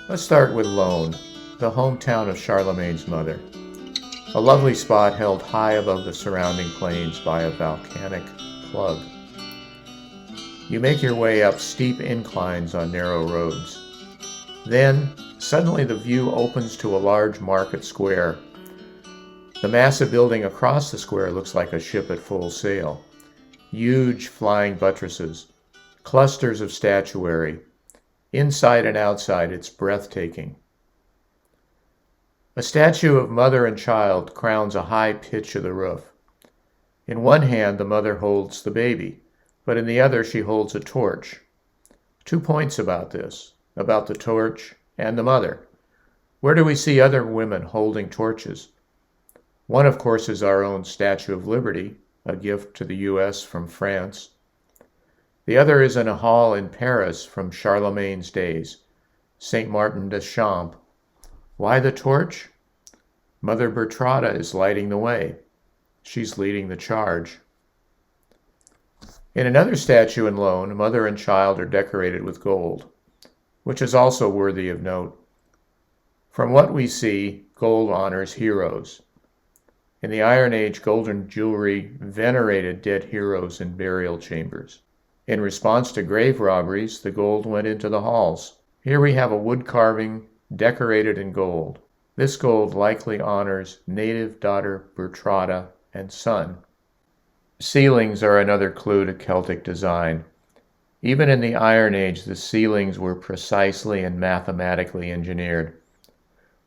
Let's start with Loon, the hometown of Charlemagne's mother. A lovely spot held high above the surrounding plains by a volcanic plug. You make your way up steep inclines on narrow roads. Then, suddenly the view opens to a large market square. The massive building across the square looks like a ship at full sail. Huge flying buttresses, clusters of statuary. Inside and outside, it's breathtaking. A statue of mother and child crowns a high pitch of the roof. In one hand, the mother holds the baby, but in the other, she holds a torch. 2 points about this, about the torch and the mother. Where do we see other women holding torches? One, of course, is our own Statue of Liberty, a gift to the U.S. from France. The other is in a hall in Paris from Charlemagne's days, Saint Martin des Champs. Why the torch? Mother Bertrada is lighting the way. She's leading the charge. In another statue in Loon, mother and child are decorated with gold, which is also worthy of note. From what we see, gold honors heroes. In the Iron Age, golden jewelry venerated dead heroes in burial chambers. In response to grave robberies, the gold went into the halls. Here we have a wood carving decorated in gold. This gold likely honors native daughter Bertrada and son. Ceilings are another clue to Celtic design. Even in the Iron Age, the ceilings were precisely and mathematically engineered.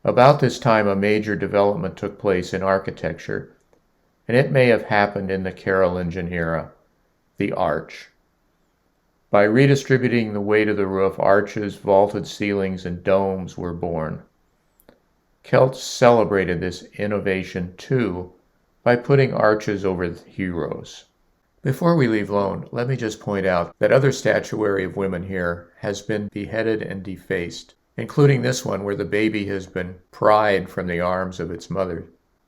About this time, a major development took place in architecture, and it may have happened in the Carolingian era, the arch. By redistributing the weight of the roof, arches, vaulted ceilings, and domes were born. Celts celebrated this innovation too by putting arches over the heroes. Before we leave Loon, let me just point out that other statuary of women here has been beheaded and defaced, including this one where the baby has been pried from the arms of its mother.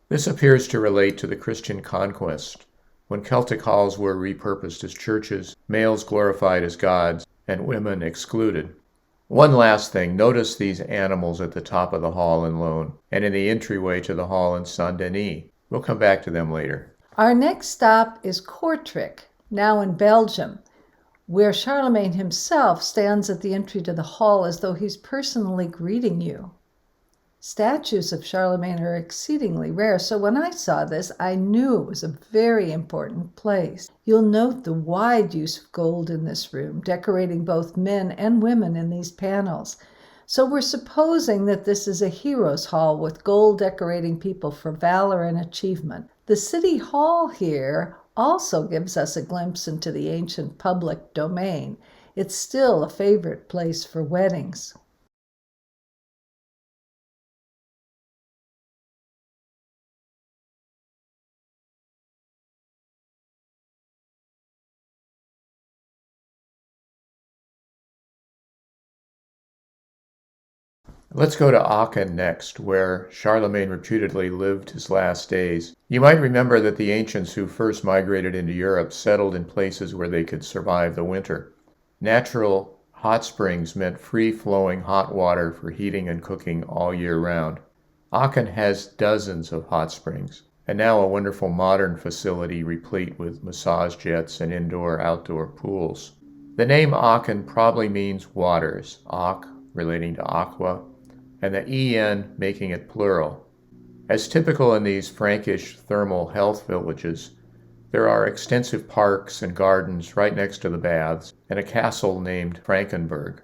This appears to relate to the Christian conquest, when Celtic halls were repurposed as churches, males glorified as gods, and women excluded. One last thing, notice these animals at the top of the hall in Loon, and in the entryway to the hall in Saint-Denis. We'll come back to them later. Our next stop is Kortrijk, now in Belgium, where Charlemagne himself stands at the entry to the hall as though he's personally greeting you. Statues of Charlemagne are exceedingly rare, so when I saw this, I knew it was a very important place. You'll note the wide use of gold in this room, decorating both men and women in these panels. So we're supposing that this is a heroes' hall with gold decorating people for valor and achievement. The city hall here also gives us a glimpse into the ancient public domain. It's still a favorite place for weddings. Let's go to Aachen next, where Charlemagne reputedly lived his last days. You might remember that the ancients who first migrated into Europe settled in places where they could survive the winter. Natural hot springs meant free-flowing hot water for heating and cooking all year round. Aachen has dozens of hot springs, and now a wonderful modern facility replete with massage jets and indoor-outdoor pools. The name Aachen probably means waters, ach relating to aqua, and the en making it plural. As typical in these Frankish thermal health villages, there are extensive parks and gardens right next to the baths, and a castle named Frankenberg.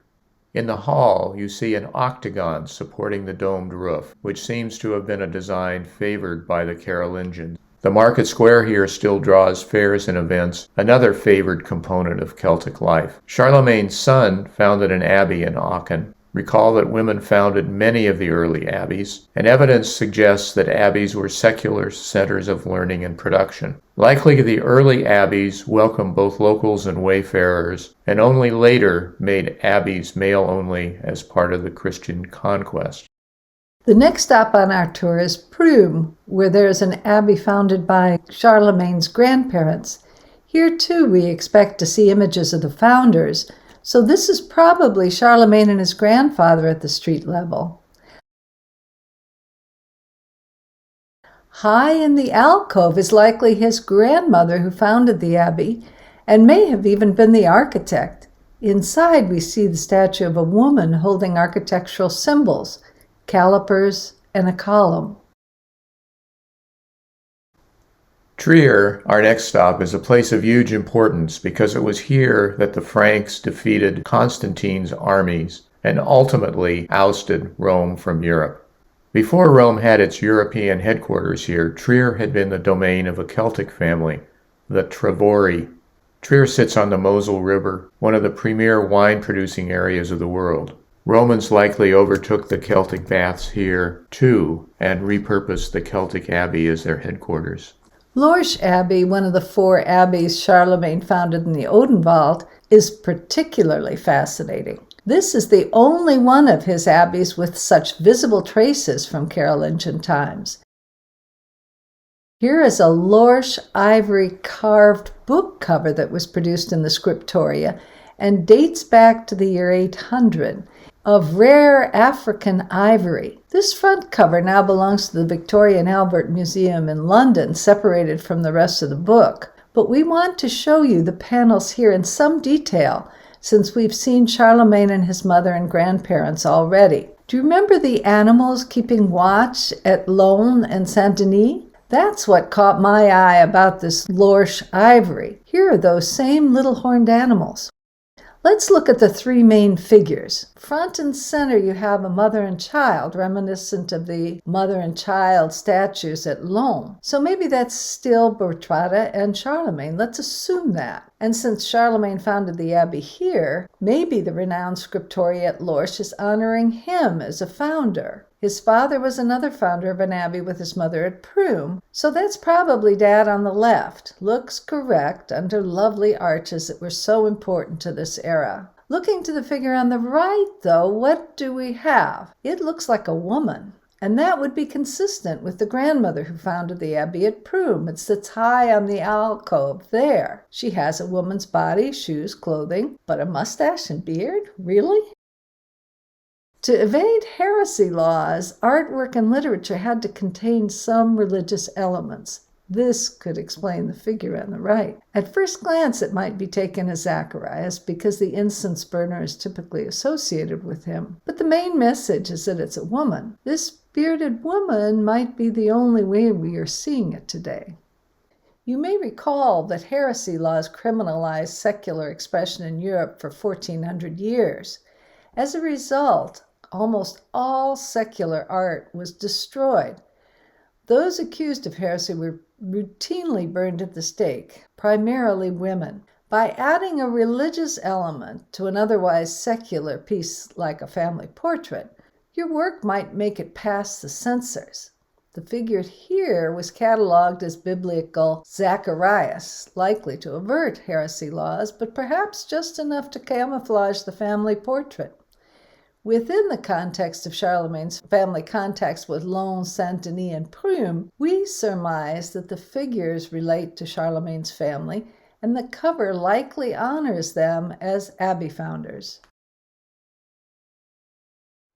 In the hall, you see an octagon supporting the domed roof, which seems to have been a design favored by the Carolingians. The market square here still draws fairs and events, another favored component of Celtic life. Charlemagne's son founded an abbey in Aachen. Recall that women founded many of the early abbeys, and evidence suggests that abbeys were secular centers of learning and production. Likely the early abbeys welcomed both locals and wayfarers, and only later made abbeys male-only as part of the Christian conquest. The next stop on our tour is Prüm, where there is an abbey founded by Charlemagne's grandparents. Here too we expect to see images of the founders, So this is probably Charlemagne and his grandfather at the street level. High in the alcove is likely his grandmother who founded the abbey and may have even been the architect. Inside we see the statue of a woman holding architectural symbols, calipers, and a column. Trier, our next stop, is a place of huge importance because it was here that the Franks defeated Constantine's armies and ultimately ousted Rome from Europe. Before Rome had its European headquarters here, Trier had been the domain of a Celtic family, the Trevori. Trier sits on the Mosel River, one of the premier wine-producing areas of the world. Romans likely overtook the Celtic baths here, too, and repurposed the Celtic abbey as their headquarters. Lorsch Abbey, one of the 4 abbeys Charlemagne founded in the Odenwald, is particularly fascinating. This is the only one of his abbeys with such visible traces from Carolingian times. Here is a Lorsch ivory carved book cover that was produced in the scriptoria and dates back to the year 800, of rare African ivory. This front cover now belongs to the Victoria and Albert Museum in London, separated from the rest of the book. But we want to show you the panels here in some detail, since we've seen Charlemagne and his mother and grandparents already. Do you remember the animals keeping watch at Laon and Saint-Denis? That's what caught my eye about this Lorsch ivory. Here are those same little horned animals. Let's look at the 3 main figures. Front and center you have a mother and child, reminiscent of the mother and child statues at Laon. So maybe that's still Bertrada and Charlemagne. Let's assume that. And since Charlemagne founded the abbey here, maybe the renowned scriptoria at Lorsch is honoring him as a founder. His father was another founder of an abbey with his mother at Prüm, so that's probably Dad on the left. Looks correct under lovely arches that were so important to this era. Looking to the figure on the right, though, what do we have? It looks like a woman, and that would be consistent with the grandmother who founded the abbey at Prüm. It sits high on the alcove there. She has a woman's body, shoes, clothing, but a mustache and beard? Really? To evade heresy laws, artwork and literature had to contain some religious elements. This could explain the figure on the right. At first glance, it might be taken as Zacharias because the incense burner is typically associated with him. But the main message is that it's a woman. This bearded woman might be the only way we are seeing it today. You may recall that heresy laws criminalized secular expression in Europe for 1400 years. As a result, almost all secular art was destroyed. Those accused of heresy were routinely burned at the stake, primarily women. By adding a religious element to an otherwise secular piece like a family portrait, your work might make it past the censors. The figure here was cataloged as biblical Zacharias, likely to avert heresy laws, but perhaps just enough to camouflage the family portrait. Within the context of Charlemagne's family contacts with Laon, Saint-Denis, and Prüm, we surmise that the figures relate to Charlemagne's family, and the cover likely honors them as abbey founders.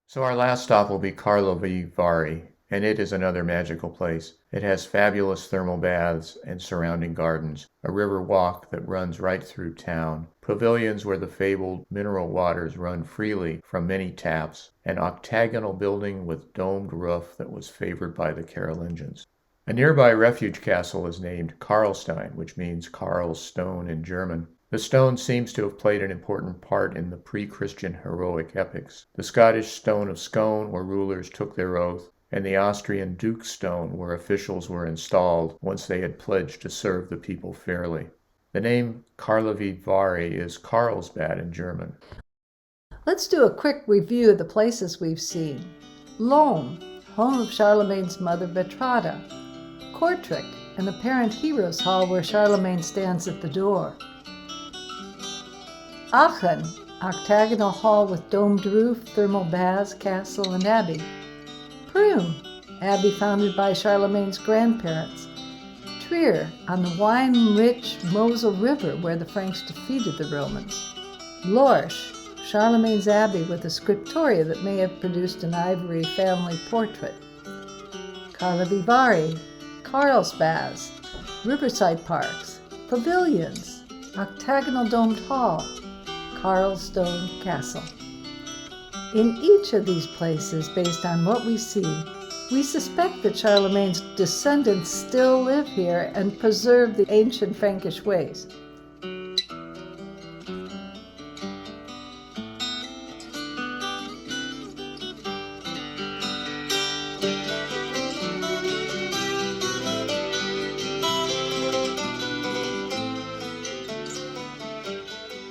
So our last stop will be Karlovy and it is another magical place. It has fabulous thermal baths and surrounding gardens, a river walk that runs right through town, pavilions where the fabled mineral waters run freely from many taps, an octagonal building with domed roof that was favored by the Carolingians. A nearby refuge castle is named Karlstein, which means Karl's stone in German. The stone seems to have played an important part in the pre-Christian heroic epics. The Scottish stone of Scone, where rulers took their oath, and the Austrian Duke's Stone, where officials were installed once they had pledged to serve the people fairly. The name Karlovy Vary is Carlsbad in German. Let's do a quick review of the places we've seen. Laon, home of Charlemagne's mother Bertrada. Kortrijk, an apparent hero's hall where Charlemagne stands at the door. Aachen, octagonal hall with domed roof, thermal baths, castle, and abbey. Prüm, abbey founded by Charlemagne's grandparents. Trier, on the wine-rich Mosel River where the Franks defeated the Romans. Lorsch, Charlemagne's abbey with a scriptoria that may have produced an ivory family portrait. Carved-ivory, Carlsbad, riverside parks, pavilions, octagonal domed hall, Carlstone Castle. In each of these places, based on what we see, we suspect that Charlemagne's descendants still live here and preserve the ancient Frankish ways.